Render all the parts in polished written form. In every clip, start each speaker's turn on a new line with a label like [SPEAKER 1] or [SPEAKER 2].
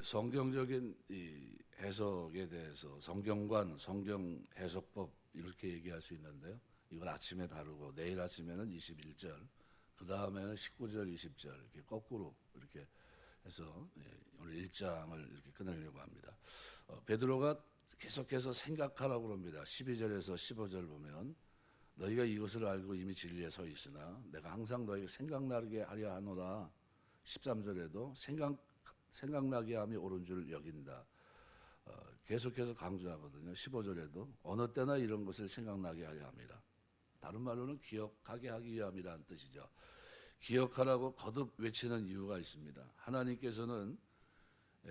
[SPEAKER 1] 성경적인 이 해석에 대해서 성경관, 성경 해석법 이렇게 얘기할 수 있는데요. 이걸 아침에 다루고 내일 아침에는 21절, 그 다음에는 19절, 20절 이렇게 거꾸로 이렇게 해서 오늘 1장을 이렇게 끊으려고 합니다. 베드로가 계속해서 생각하라고 합니다. 12절에서 15절 보면 너희가 이것을 알고 이미 진리에 서 있으나 내가 항상 너희가 생각나게 하려 하노라. 13절에도 생각나게 함이 옳은 줄 여긴다. 계속해서 강조하거든요. 15절에도 어느 때나 이런 것을 생각나게 하려 함이라. 다른 말로는 기억하게 하기 위함이라는 뜻이죠. 기억하라고 거듭 외치는 이유가 있습니다. 하나님께서는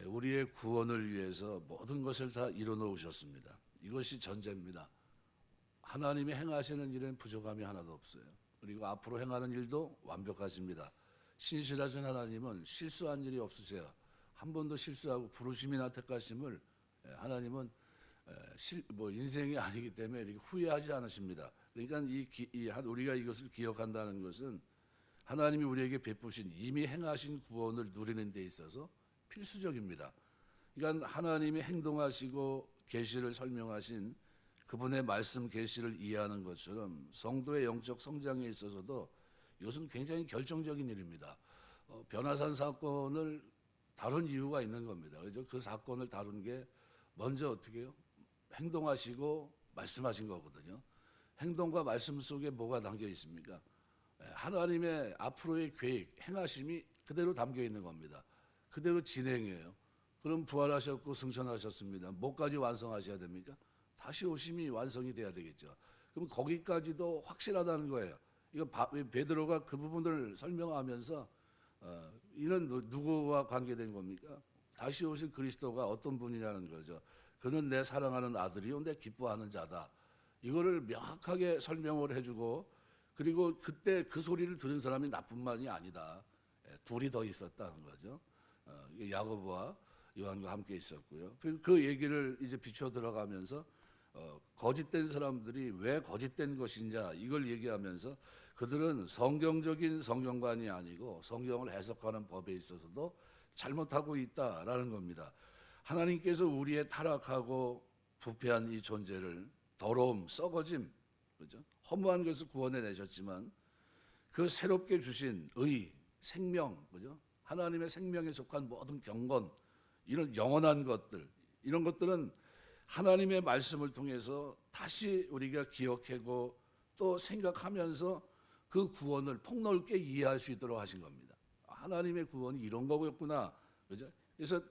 [SPEAKER 1] 우리의 구원을 위해서 모든 것을 다 이뤄놓으셨습니다. 이것이 전제입니다. 하나님이 행하시는 일은 부족함이 하나도 없어요. 그리고 앞으로 행하는 일도 완벽하십니다. 신실하신 하나님은 실수한 일이 없으세요. 한 번도 실수하고 부르심이나 택하심을 하나님은 인생이 아니기 때문에 이렇게 후회하지 않으십니다. 그러니까 우리가 이것을 기억한다는 것은 하나님이 우리에게 베푸신 이미 행하신 구원을 누리는 데 있어서 필수적입니다. 그러니까 하나님이 행동하시고 계시를 설명하신 그분의 말씀 계시를 이해하는 것처럼 성도의 영적 성장에 있어서도 이것은 굉장히 결정적인 일입니다. 변화산 사건을 다룬 이유가 있는 겁니다. 그래서 그 사건을 다룬 게 먼저 어떻게 해요? 행동하시고 말씀하신 거거든요. 행동과 말씀 속에 뭐가 담겨 있습니까? 하나님의 앞으로의 계획, 행하심이 그대로 담겨 있는 겁니다. 그대로 진행해요. 그럼 부활하셨고 승천하셨습니다. 뭐까지 완성하셔야 됩니까? 다시 오심이 완성이 돼야 되겠죠. 그럼 거기까지도 확실하다는 거예요. 이거 베드로가 그 부분을 설명하면서 이는 누구와 관계된 겁니까? 다시 오실 그리스도가 어떤 분이냐는 거죠. 그는 내 사랑하는 아들이요 내 기뻐하는 자다. 이거를 명확하게 설명을 해주고 그리고 그때 그 소리를 들은 사람이 나뿐만이 아니다. 둘이 더 있었다는 거죠. 야고보와 요한과 함께 있었고요. 그리고 그 얘기를 이제 비춰 들어가면서 거짓된 사람들이 왜 거짓된 것인가 이걸 얘기하면서 그들은 성경적인 성경관이 아니고 성경을 해석하는 법에 있어서도 잘못하고 있다라는 겁니다. 하나님께서 우리의 타락하고 부패한 이 존재를 더러움, 썩어짐, 그죠? 허무한 것을 구원해 내셨지만 그 새롭게 주신 의, 생명, 그죠? 하나님의 생명에 속한 모든 경건, 이런 영원한 것들, 이런 것들은 하나님의 말씀을 통해서 다시 우리가 기억하고 또 생각하면서 그 구원을 폭넓게 이해할 수 있도록 하신 겁니다. 하나님의 구원이 이런 거였구나. 그죠? 그래서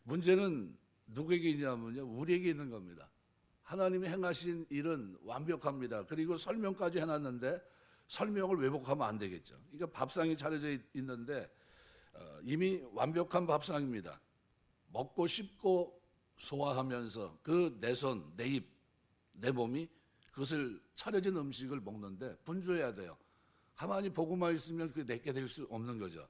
[SPEAKER 1] 문제는 누구에게 있냐면요. 우리에게 있는 겁니다. 하나님이 행하신 일은 완벽합니다. 그리고 설명까지 해놨는데 설명을 왜곡하면 안 되겠죠. 그러니까 밥상이 차려져 있는데 이미 완벽한 밥상입니다. 먹고 씹고 소화하면서 그 내 손, 내 입, 내 몸이 그것을 차려진 음식을 먹는데 분주해야 돼요. 가만히 보고만 있으면 그게 내게 될 수 없는 거죠.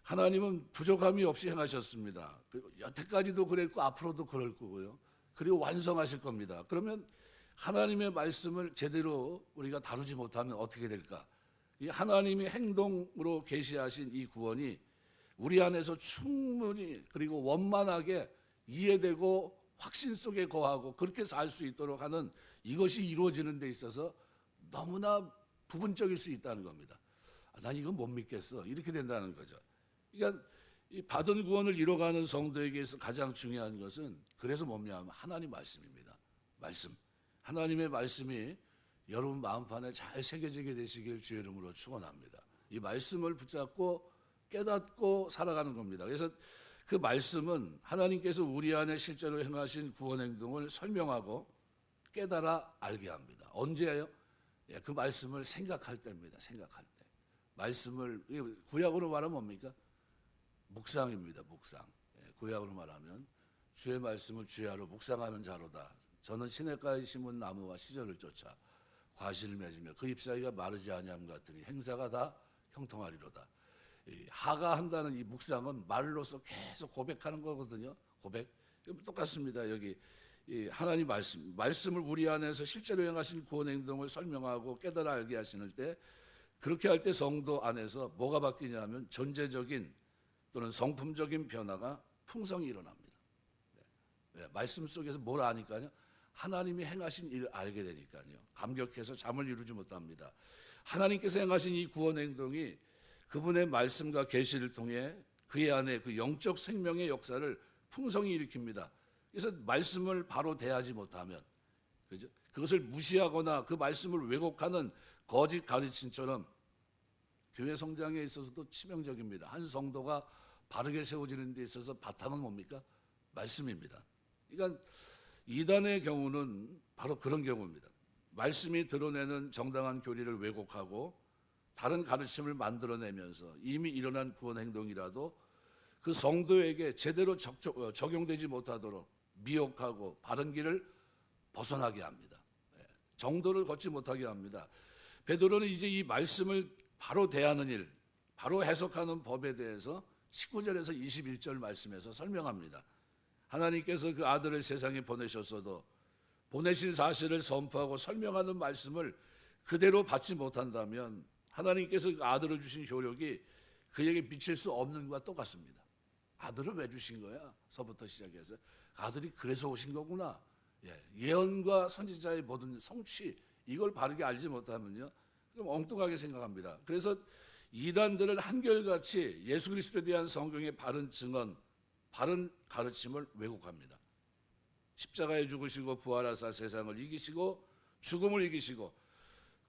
[SPEAKER 1] 하나님은 부족함이 없이 행하셨습니다. 그리고 여태까지도 그랬고 앞으로도 그럴 거고요. 그리고 완성하실 겁니다. 그러면 하나님의 말씀을 제대로 우리가 다루지 못하면 어떻게 될까? 이 하나님이 행동으로 계시하신 이 구원이 우리 안에서 충분히 그리고 원만하게 이해되고 확신 속에 거하고 그렇게 살 수 있도록 하는 이것이 이루어지는 데 있어서 너무나 부분적일 수 있다는 겁니다. 난 이건 못 믿겠어. 이렇게 된다는 거죠. 그러니까 이 받은 구원을 이뤄가는 성도에게서 가장 중요한 것은 그래서 뭐냐 하면 하나님 말씀입니다. 말씀. 하나님의 말씀이 여러분 마음판에 잘 새겨지게 되시길 주의 이름으로 축원합니다. 이 말씀을 붙잡고 깨닫고 살아가는 겁니다. 그래서 그 말씀은 하나님께서 우리 안에 실제로 행하신 구원 행동을 설명하고 깨달아 알게 합니다. 언제예요? 그 말씀을 생각할 때입니다. 생각할 때. 말씀을 구약으로 말하면 뭡니까? 묵상입니다. 묵상. 구약으로 말하면 주의 말씀을 주야로 묵상하는 자로다. 저는 시냇가에 심은 나무와 시절을 쫓아 과실을 맺으며 그 잎사귀가 마르지 아니함 같으니 행사가 다 형통하리로다. 하가 한다는 이 묵상은 말로서 계속 고백하는 거거든요. 고백. 똑같습니다. 여기 하나님 말씀을 우리 안에서 실제로 행하신 구원 행동을 설명하고 깨달아 알게 하시는 때 그렇게 할 때 성도 안에서 뭐가 바뀌냐면 존재적인 또는 성품적인 변화가 풍성이 일어납니다. 네, 말씀 속에서 뭘 아니까요? 하나님이 행하신 일을 알게 되니까요. 감격해서 잠을 이루지 못합니다. 하나님께서 행하신 이 구원 행동이 그분의 말씀과 계시를 통해 그의 안에 그 영적 생명의 역사를 풍성히 일으킵니다. 그래서 말씀을 바로 대하지 못하면, 그죠? 그것을 무시하거나 그 말씀을 왜곡하는 거짓 가르침처럼 교회 성장에 있어서도 치명적입니다. 한 성도가 바르게 세워지는 데 있어서 바탕은 뭡니까? 말씀입니다. 그러니까 이단의 경우는 바로 그런 경우입니다. 말씀이 드러내는 정당한 교리를 왜곡하고 다른 가르침을 만들어내면서 이미 일어난 구원 행동이라도 그 성도에게 제대로 적용되지 못하도록 미혹하고 바른 길을 벗어나게 합니다. 정도를 걷지 못하게 합니다. 베드로는 이제 이 말씀을 바로 대하는 일, 바로 해석하는 법에 대해서 19절에서 21절 말씀에서 설명합니다. 하나님께서 그 아들을 세상에 보내셨어도 보내신 사실을 선포하고 설명하는 말씀을 그대로 받지 못한다면 하나님께서 그 아들을 주신 효력이 그에게 미칠 수 없는 것과 똑같습니다. 아들을 왜 주신 거야? 서부터 시작해서 아들이 그래서 오신 거구나. 예언과 선지자의 모든 성취, 이걸 바르게 알지 못하면요, 그럼 엉뚱하게 생각합니다. 그래서 이단들은 한결같이 예수 그리스도에 대한 성경의 바른 증언, 바른 가르침을 왜곡합니다. 십자가에 죽으시고 부활하사 세상을 이기시고 죽음을 이기시고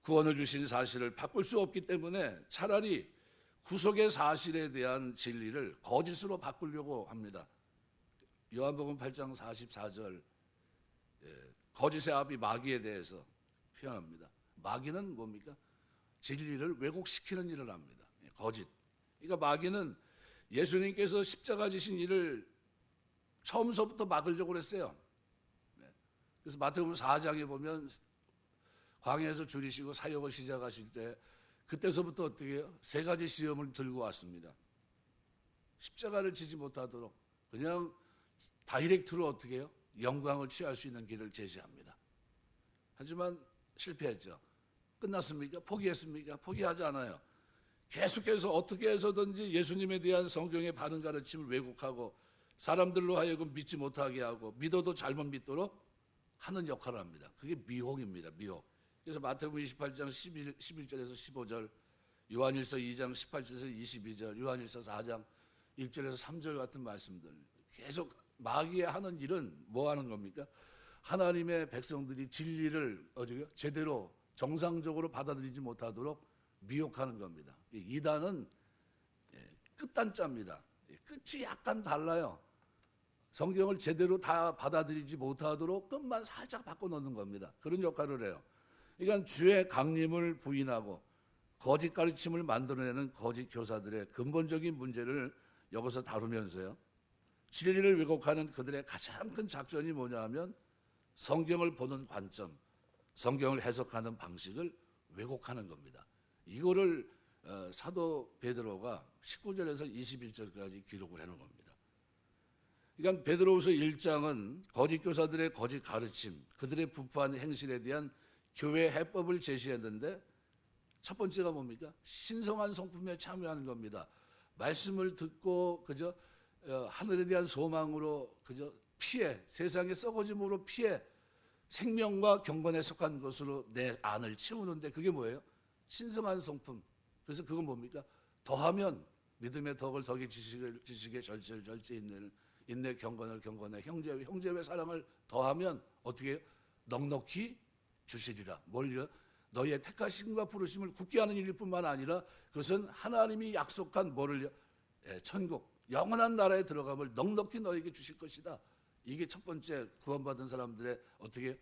[SPEAKER 1] 구원을 주신 사실을 바꿀 수 없기 때문에 차라리 구속의 사실에 대한 진리를 거짓으로 바꾸려고 합니다. 요한복음 8장 44절, 거짓의 아비 마귀에 대해서 표현합니다. 마귀는 뭡니까? 진리를 왜곡시키는 일을 합니다. 거짓. 그러니까 마귀는 예수님께서 십자가 지신 일을 처음서부터 막으려고 그랬어요. 그래서 마태복음 4장에 보면 광야에서 줄이시고 사역을 시작하실 때 그때서부터 어떻게 해요? 세 가지 시험을 들고 왔습니다. 십자가를 지지 못하도록 그냥 다이렉트로 어떻게 해요? 영광을 취할 수 있는 길을 제시합니다. 하지만 실패했죠. 끝났습니까? 포기했습니까? 포기하지 않아요. 계속해서 어떻게 해서든지 예수님에 대한 성경의 바른 가르침을 왜곡하고 사람들로 하여금 믿지 못하게 하고 믿어도 잘못 믿도록 하는 역할을 합니다. 그게 미혹입니다. 미혹. 그래서 마태복음 28장 11절에서 15절, 요한일서 2장 18절에서 22절, 요한일서 4장 1절에서 3절 같은 말씀들, 계속 마귀의 하는 일은 뭐 하는 겁니까? 하나님의 백성들이 진리를 제대로 정상적으로 받아들이지 못하도록 미혹하는 겁니다. 이단은 끝단짜입니다. 끝이 약간 달라요. 성경을 제대로 다 받아들이지 못하도록 끝만 살짝 바꿔놓는 겁니다. 그런 역할을 해요. 그러니까 주의 강림을 부인하고 거짓 가르침을 만들어내는 거짓 교사들의 근본적인 문제를 여기서 다루면서요, 진리를 왜곡하는 그들의 가장 큰 작전이 뭐냐 하면 성경을 보는 관점, 성경을 해석하는 방식을 왜곡하는 겁니다. 이거를 사도 베드로가 19절에서 21절까지 기록을 해놓은 겁니다. 그러니까 베드로후서 1장은 거짓 교사들의 거짓 가르침, 그들의 부패한 행실에 대한 교회 해법을 제시했는데 첫 번째가 뭡니까? 신성한 성품에 참여하는 겁니다. 말씀을 듣고 그저 하늘에 대한 소망으로 그저 피해, 세상의 썩어짐으로 피해 생명과 경건에 속한 것으로 내 안을 채우는데 그게 뭐예요? 신성한 성품. 그래서 그건 뭡니까? 더하면 믿음의 덕을 덕이 지식의 절제를 절제 인내 경건을 경건에 형제의 사랑을 더하면 어떻게 해요? 넉넉히 주시리라. 뭘요? 너희의 택하심과 부르심을 굳게 하는 일일 뿐만 아니라 그것은 하나님이 약속한 뭐를요? 천국, 영원한 나라에 들어감을 넉넉히 너희에게 주실 것이다. 이게 첫 번째 구원받은 사람들의 어떻게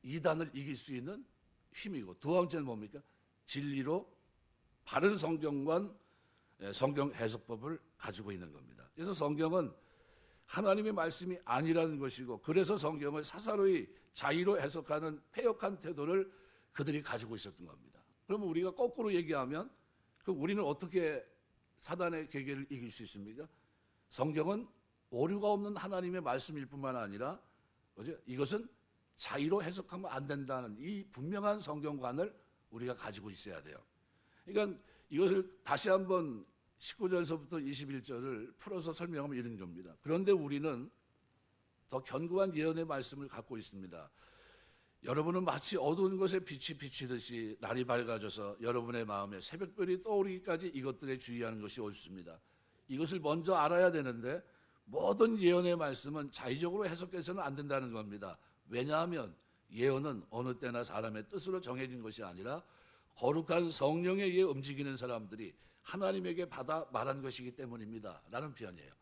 [SPEAKER 1] 이단을 이길 수 있는 힘이고, 두 번째는 뭡니까? 진리로 바른 성경관, 성경 해석법을 가지고 있는 겁니다. 그래서 성경은 하나님의 말씀이 아니라는 것이고, 그래서 성경을 사사로이 자의로 해석하는 패역한 태도를 그들이 가지고 있었던 겁니다. 그러면 우리가 거꾸로 얘기하면 그럼 우리는 어떻게 사단의 계계를 이길 수 있습니까? 성경은 오류가 없는 하나님의 말씀일 뿐만 아니라 이것은 자의로 해석하면 안 된다는 이 분명한 성경관을 우리가 가지고 있어야 돼요. 그러니까 이것을 다시 한번 19절서부터 21절을 풀어서 설명하면 이런 겁니다. 그런데 우리는 더 견고한 예언의 말씀을 갖고 있습니다. 여러분은 마치 어두운 곳에 빛이 비치듯이 날이 밝아져서 여러분의 마음에 새벽별이 떠오르기까지 이것들에 주의하는 것이 옳습니다. 이것을 먼저 알아야 되는데 모든 예언의 말씀은 자의적으로 해석해서는 안 된다는 겁니다. 왜냐하면 예언은 어느 때나 사람의 뜻으로 정해진 것이 아니라 거룩한 성령에 의해 움직이는 사람들이 하나님에게 받아 말한 것이기 때문입니다. 라는 표현이에요.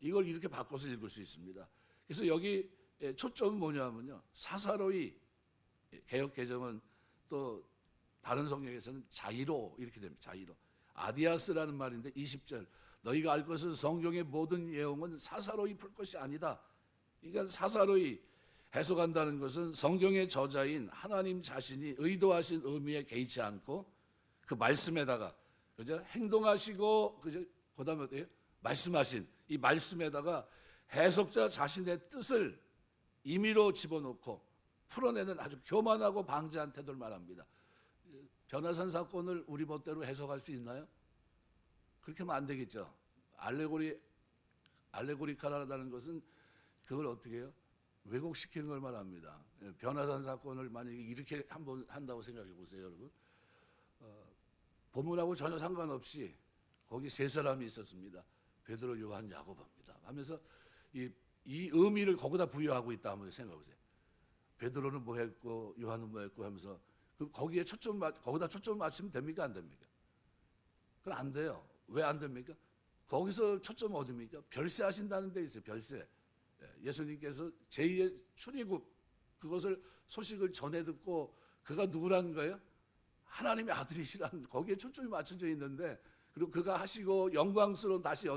[SPEAKER 1] 이걸 이렇게 바꿔서 읽을 수 있습니다. 그래서 여기 초점은 뭐냐면요, 사사로이, 개역 개정은 또 다른 성경에서는 자이로 이렇게 됩니다. 자이로. 아디아스라는 말인데 20절, 너희가 알 것은 성경의 모든 예언은 사사로이 풀 것이 아니다. 그러니까 사사로이 해석한다는 것은 성경의 저자인 하나님 자신이 의도하신 의미에 개의치 않고 그 말씀에다가 그죠? 행동하시고 그죠? 그다음에 어때요? 말씀하신 이 말씀에다가 해석자 자신의 뜻을 임의로 집어넣고 풀어내는 아주 교만하고 방지한 태도를 말합니다. 변화산 사건을 우리 멋대로 해석할 수 있나요? 그렇게 하면 안 되겠죠. 알레고리카라는 것은 그걸 어떻게 해요? 왜곡시키는 걸 말합니다. 변화산 사건을 만약에 이렇게 한번 한다고 생각해 보세요, 여러분. 본문하고 전혀 상관없이 거기 세 사람이 있었습니다. 베드로, 요한, 야고보입니다. 하면서 이 의미를 거기다 부여하고 있다 한번 생각해 보세요. 베드로는 뭐 했고 요한은 뭐 했고 하면서 거기에 거기다 초점을 맞추면 됩니까, 안 됩니까? 그건 안 돼요. 왜 안 됩니까? 거기서 초점은 어디입니까? 별세하신다는 데 있어요. 별세. 예수님께서 제2의 출애굽 그것을 소식을 전해 듣고 그가 누구라는 거예요? 하나님의 아들이시라는 거기에 초점이 맞춰져 있는데, 그리고 그가 하시고 영광스러운 다시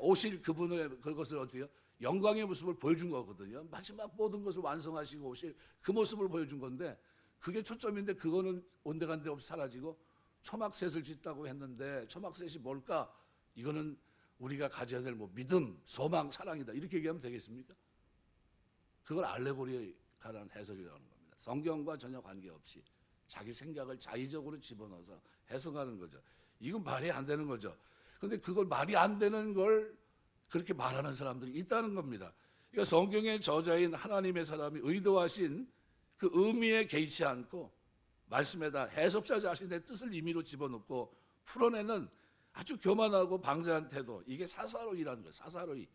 [SPEAKER 1] 오실 그분의 그것을 어떻게 영광의 모습을 보여준 거거든요. 마지막 모든 것을 완성하시고 오실 그 모습을 보여준 건데 그게 초점인데 그거는 온데간데 없이 사라지고 초막셋을 짓다고 했는데 초막셋이 뭘까? 이거는 우리가 가져야 될 뭐 믿음, 소망, 사랑이다 이렇게 얘기하면 되겠습니까? 그걸 알레고리카라는 해석이라고 하는 겁니다. 성경과 전혀 관계없이 자기 생각을 자의적으로 집어넣어서 해석하는 거죠. 이건 말이 안 되는 거죠. 그런데 그걸 말이 안 되는 걸 그렇게 말하는 사람들이 있다는 겁니다. 그러니까 성경의 저자인 하나님의 사람이 의도하신 그 의미에 개의치 않고 말씀에다 해석자 자신의 뜻을 임의로 집어넣고 풀어내는 아주 교만하고 방자한 태도, 이게 사사로이라는 거예요. 사사로이.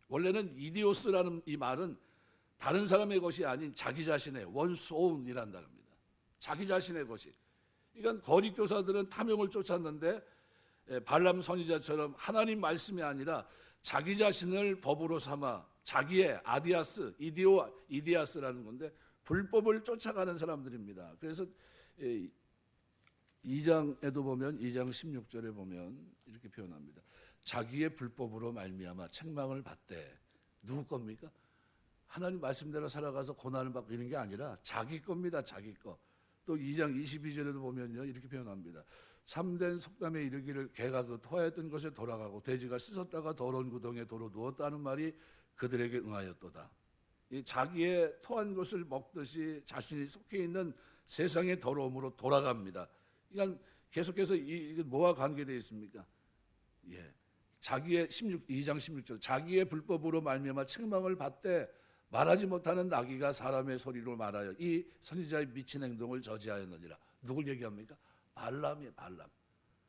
[SPEAKER 1] 원래는 이디오스라는 이 말은 다른 사람의 것이 아닌 자기 자신의 원소운이란 단어입니다. 자기 자신의 것이. 그러니까 거짓 교사들은 탐욕을 쫓았는데 발람 선지자처럼 하나님 말씀이 아니라 자기 자신을 법으로 삼아 자기의 아디아스, 이디아스라는 건데 불법을 쫓아가는 사람들입니다. 그래서 2장에도 보면 2장 16절에 보면 이렇게 표현합니다. 자기의 불법으로 말미암아 책망을 받되. 누구 겁니까? 하나님 말씀대로 살아가서 고난을 받고 이런 게 아니라 자기 겁니다. 자기 거. 또 2장 22절에도 보면요 이렇게 표현합니다. 참된 속담에 이르기를 개가 그 토하였던 것에 돌아가고 돼지가 씻었다가 더러운 구덩이에 도로 누웠다는 말이 그들에게 응하였도다. 이 자기의 토한 것을 먹듯이 자신이 속해 있는 세상의 더러움으로 돌아갑니다. 그러니까 계속해서 이게 뭐와 관계되어 있습니까? 자기의 2장 16절 자기의 불법으로 말미암아 책망을 받되 말하지 못하는 나귀가 사람의 소리로 말하여 이 선지자의 미친 행동을 저지하였느니라. 누굴 얘기합니까? 발람이에요. 발람.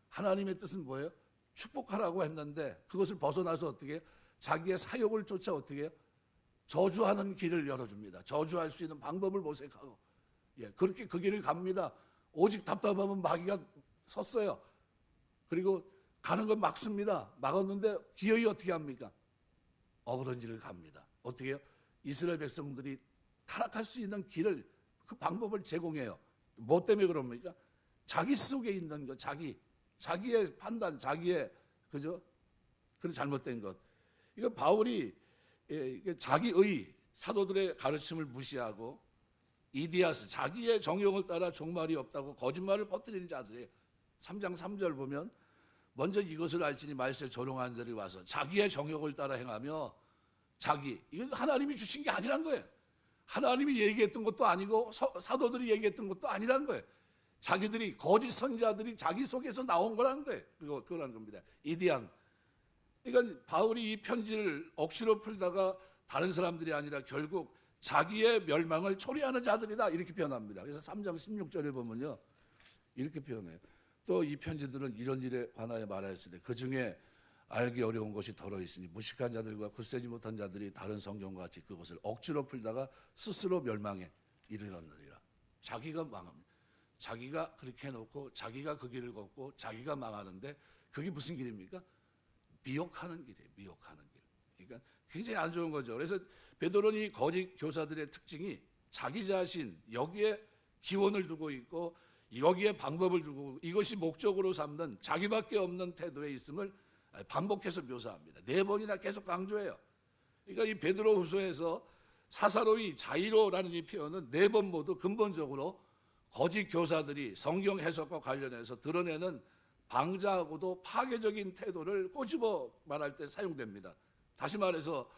[SPEAKER 1] 하나님의 뜻은 뭐예요? 축복하라고 했는데 그것을 벗어나서 어떻게 해요? 자기의 사욕을 쫓아 어떻게 해요? 저주하는 길을 열어줍니다. 저주할 수 있는 방법을 모색하고 그렇게 그 길을 갑니다. 오직 답답하면 마귀가 섰어요. 그리고 가는 건 막습니다. 막았는데 기어이 어떻게 합니까? 어그런 길을 갑니다. 어떻게 해요? 이스라엘 백성들이 타락할 수 있는 길을 그 방법을 제공해요. 뭐 때문에 그럽니까? 자기 속에 있는 것, 자기의 판단, 자기의 그죠? 그런 잘못된 것. 이거 바울이 자기의 사도들의 가르침을 무시하고 이디아스 자기의 정욕을 따라 종말이 없다고 거짓말을 퍼뜨리는 자들이에요. 3장 3절 보면 먼저 이것을 알지니 말세 조롱한 자들이 와서 자기의 정욕을 따라 행하며 이건 하나님이 주신 게 아니란 거예요. 하나님이 얘기했던 것도 아니고 사도들이 얘기했던 것도 아니란 거예요. 자기들이 거짓 선자들이 자기 속에서 나온 거라는 거예요. 그거라는 겁니다. 이디안. 그러니까 바울이 이 편지를 억지로 풀다가 다른 사람들이 아니라 결국 자기의 멸망을 초래하는 자들이다 이렇게 표현합니다. 그래서 3장 16절에 보면요 이렇게 표현해요. 또 이 편지들은 이런 일에 관하여 말하였으되 그 중에 알기 어려운 것이 더러 있으니 무식한 자들과 굳세지 못한 자들이 다른 성경과 같이 그것을 억지로 풀다가 스스로 멸망에 이르렀느니라. 자기가 망합니다. 자기가 그렇게 해놓고 자기가 그 길을 걷고 자기가 망하는데 그게 무슨 길입니까? 미혹하는 길이에요. 미혹하는 길. 그러니까 굉장히 안 좋은 거죠. 그래서 베드로는 이 거짓 교사들의 특징이 자기 자신 여기에 기원을 두고 있고 여기에 방법을 두고 이것이 목적으로 삼는 자기밖에 없는 태도에 있음을 반복해서 묘사합니다. 4번이나 계속 강조해요. 그러니까 이 베드로후서에서 사사로이 자이로라는 이 표현은 4번 모두 근본적으로 거짓 교사들이 성경 해석과 관련해서 드러내는 방자하고도 파괴적인 태도를 꼬집어 말할 때 사용됩니다. 다시 말해서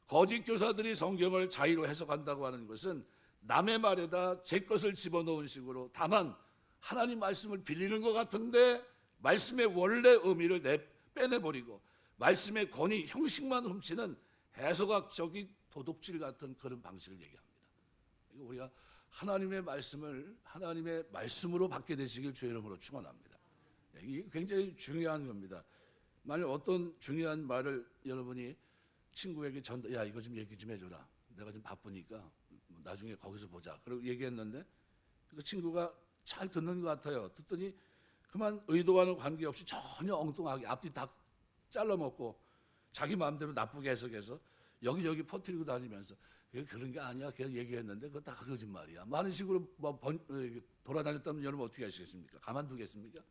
[SPEAKER 1] 거짓 교사들이 성경을 자의로 해석한다고 하는 것은 남의 말에다 제 것을 집어넣은 식으로 다만 하나님 말씀을 빌리는 것 같은데 말씀의 원래 의미를 빼내버리고 말씀의 권위, 형식만 훔치는 해석학적인 도둑질 같은 그런 방식을 얘기합니다. 우리가 하나님의 말씀을 하나님의 말씀으로 받게 되시길 주의 이름으로 축원합니다. 이게 굉장히 중요한 겁니다. 만약 어떤 중요한 말을 여러분이 친구에게 야 이거 좀 얘기 좀 해줘라. 내가 좀 바쁘니까 나중에 거기서 보자. 그리고 얘기했는데 그 친구가 잘 듣는 것 같아요. 듣더니 그만 의도와는 관계없이 전혀 엉뚱하게 앞뒤 다 잘라먹고 자기 마음대로 나쁘게 해석해서 여기저기 퍼뜨리고 다니면서 그런 게 아니야. 그냥 얘기했는데 그거 다 거짓말이야. 많은 식으로 돌아다녔다면 여러분 어떻게 하시겠습니까? 가만두겠습니까?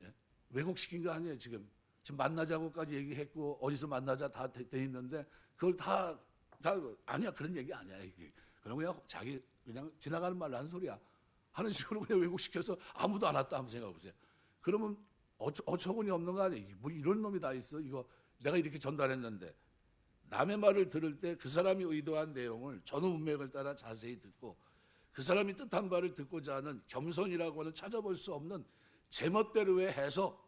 [SPEAKER 1] 예? 왜곡시킨 거 아니에요 지금. 지금 만나자고까지 얘기했고 어디서 만나자 다 돼 있는데 그걸 다 아니야 그런 얘기 아니야. 그럼 그냥 자기 그냥 지나가는 말로 한 소리야. 하는 식으로 그냥 왜곡시켜서 아무도 안 왔다 한번 생각해 보세요. 그러면 어처구니 없는 거 아니에요. 뭐 이런 놈이 다 있어. 이거 내가 이렇게 전달했는데 남의 말을 들을 때 그 사람이 의도한 내용을 전후 문맥을 따라 자세히 듣고 그 사람이 뜻한 바를 듣고자 하는 겸손이라고 하는 찾아볼 수 없는 제멋대로의 해석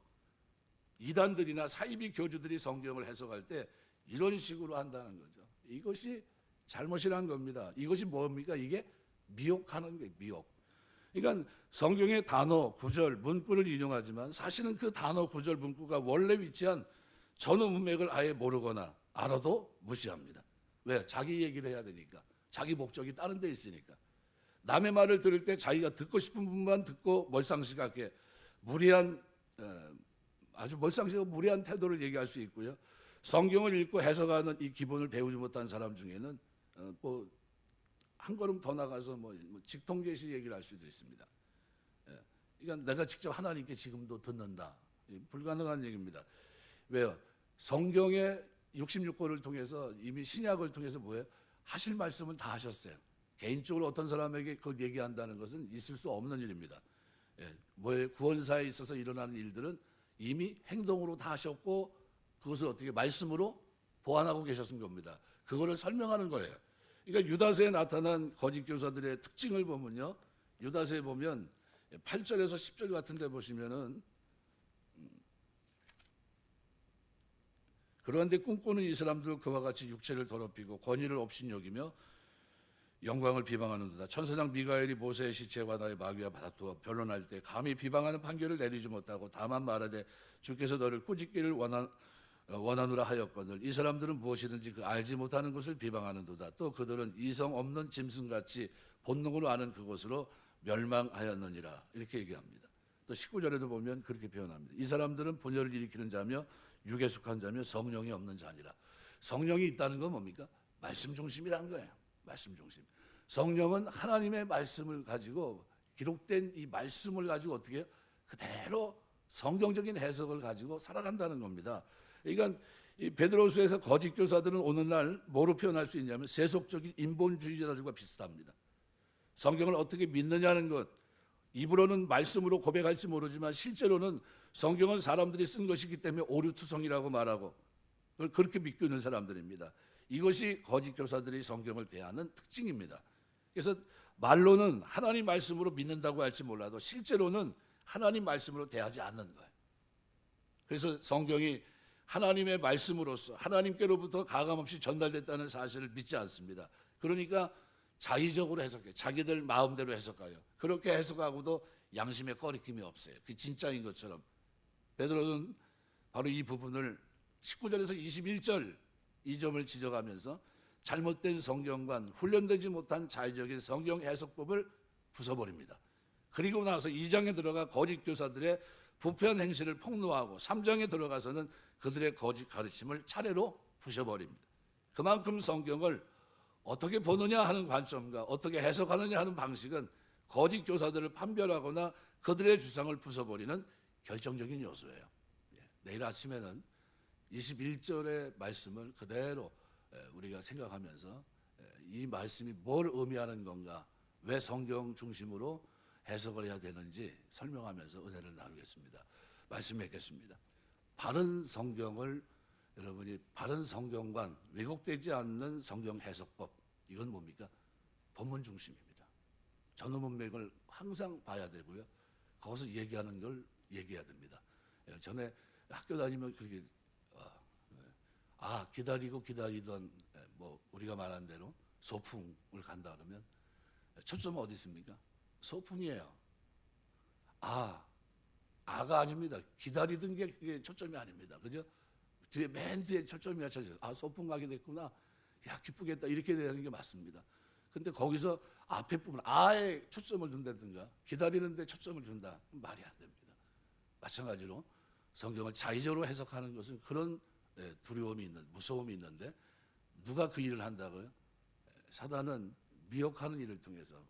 [SPEAKER 1] 이단들이나 사이비 교주들이 성경을 해석할 때 이런 식으로 한다는 거죠. 이것이 잘못이란 겁니다. 이것이 뭡니까? 이게 미혹하는 거예요. 미혹. 그러니까 성경의 단어, 구절, 문구를 인용하지만 사실은 그 단어, 구절, 문구가 원래 위치한 전후 문맥을 아예 모르거나 알아도 무시합니다. 왜? 자기 얘기를 해야 되니까. 자기 목적이 다른 데 있으니까. 남의 말을 들을 때 자기가 듣고 싶은 부분만 듣고 멀상식하게 무리한 아주 멀상식하고 무리한 태도를 얘기할 수 있고요. 성경을 읽고 해석하는 이 기본을 배우지 못한 사람 중에는 한 걸음 더 나가서 직통계시 얘기를 할 수도 있습니다. 그러니까 내가 직접 하나님께 지금도 듣는다. 불가능한 얘기입니다. 왜요? 성경의 66권을 통해서 이미 신약을 통해서 뭐예요? 하실 말씀은 다 하셨어요. 개인적으로 어떤 사람에게 그걸 얘기한다는 것은 있을 수 없는 일입니다. 구원사에 있어서 일어나는 일들은 이미 행동으로 다 하셨고 그것을 어떻게 말씀으로 보완하고 계셨은 겁니다. 그거를 설명하는 거예요. 그러니까 유다서에 나타난 거짓 교사들의 특징을 보면요. 유다서에 보면 8절에서 10절 같은 데 보시면은 그런데 꿈꾸는 이 사람들 그와 같이 육체를 더럽히고 권위를 업신여기며 영광을 비방하는도다. 천사장 미가엘이 모세의 시체와 나의 마귀와 다투어 변론할 때 감히 비방하는 판결을 내리지 못하고 다만 말하되 주께서 너를 꾸짖기를 원하노라 하였거늘 이 사람들은 무엇이든지 그 알지 못하는 것을 비방하는도다. 또 그들은 이성 없는 짐승같이 본능으로 아는 그것으로 멸망하였느니라. 이렇게 얘기합니다. 또 19절에도 보면 그렇게 표현합니다. 이 사람들은 분열을 일으키는 자며 육에 속한 자며 성령이 없는 자니라. 성령이 있다는 건 뭡니까? 말씀 중심이라는 거예요. 말씀 중심. 성령은 하나님의 말씀을 가지고 기록된 이 말씀을 가지고 어떻게 해요? 그대로 성경적인 해석을 가지고 살아간다는 겁니다. 그러니까 이 베드로후서에서 거짓 교사들은 오늘날 뭐로 표현할 수 있냐면 세속적인 인본주의자들과 비슷합니다. 성경을 어떻게 믿느냐는 것, 입으로는 말씀으로 고백할지 모르지만 실제로는 성경은 사람들이 쓴 것이기 때문에 오류투성이라고 말하고 그렇게 믿고 있는 사람들입니다. 이것이 거짓 교사들이 성경을 대하는 특징입니다. 그래서 말로는 하나님 말씀으로 믿는다고 할지 몰라도 실제로는 하나님 말씀으로 대하지 않는 거예요. 그래서 성경이 하나님의 말씀으로서 하나님께로부터 가감없이 전달됐다는 사실을 믿지 않습니다. 그러니까 자의적으로 해석해요. 자기들 마음대로 해석해요. 그렇게 해석하고도 양심에 거리낌이 없어요. 그 진짜인 것처럼. 베드로는 바로 이 부분을 19절에서 21절 이 점을 지적하면서 잘못된 성경관, 훈련되지 못한 자의적인 성경 해석법을 부숴버립니다. 그리고 나서 2장에 들어가 거짓 교사들의 부패한 행실을 폭로하고 3장에 들어가서는 그들의 거짓 가르침을 차례로 부셔버립니다. 그만큼 성경을 어떻게 보느냐 하는 관점과 어떻게 해석하느냐 하는 방식은 거짓 교사들을 판별하거나 그들의 주장을 부숴버리는 결정적인 요소예요. 내일 아침에는 21절의 말씀을 그대로 우리가 생각하면서 이 말씀이 뭘 의미하는 건가, 왜 성경 중심으로 해석을 해야 되는지 설명하면서 은혜를 나누겠습니다. 말씀 맺겠습니다. 바른 성경을 여러분이 바른 성경관, 왜곡되지 않는 성경 해석법, 이건 뭡니까? 본문 중심입니다. 전후 문맥을 항상 봐야 되고요. 거기서 얘기하는 걸 얘기해야 됩니다. 전에 학교 다니면 그렇게 기다리고 기다리던 뭐 우리가 말한 대로 소풍을 간다 그러면 초점은 어디 있습니까? 소풍이에요. 아가 아닙니다. 기다리던 게 그게 초점이 아닙니다. 그죠? 뒤에 맨 뒤에 초점이야. 소풍 가게 됐구나. 야, 기쁘겠다. 이렇게 되는 게 맞습니다. 근데 거기서 앞에 부분 아에 초점을 둔다든가 기다리는데 초점을 준다. 말이 안 됩니다. 마찬가지로 성경을 자의적으로 해석하는 것은 그런 두려움이 있는, 무서움이 있는데 누가 그 일을 한다고요? 사단은 미혹하는 일을 통해서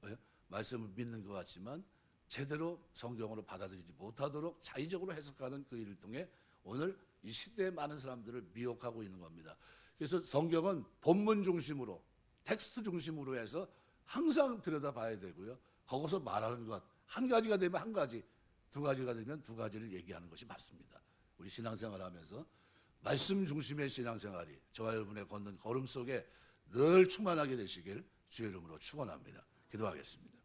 [SPEAKER 1] 말씀을 믿는 것 같지만 제대로 성경으로 받아들이지 못하도록 자의적으로 해석하는 그 일을 통해 오늘 이 시대의 많은 사람들을 미혹하고 있는 겁니다. 그래서 성경은 본문 중심으로, 텍스트 중심으로 해서 항상 들여다봐야 되고요. 거기서 말하는 것, 한 가지가 되면 한 가지, 두 가지가 되면 두 가지를 얘기하는 것이 맞습니다. 우리 신앙생활 하면서 말씀 중심의 신앙생활이 저와 여러분의 걷는 걸음 속에 늘 충만하게 되시길 주의 이름으로 축원합니다. 기도하겠습니다.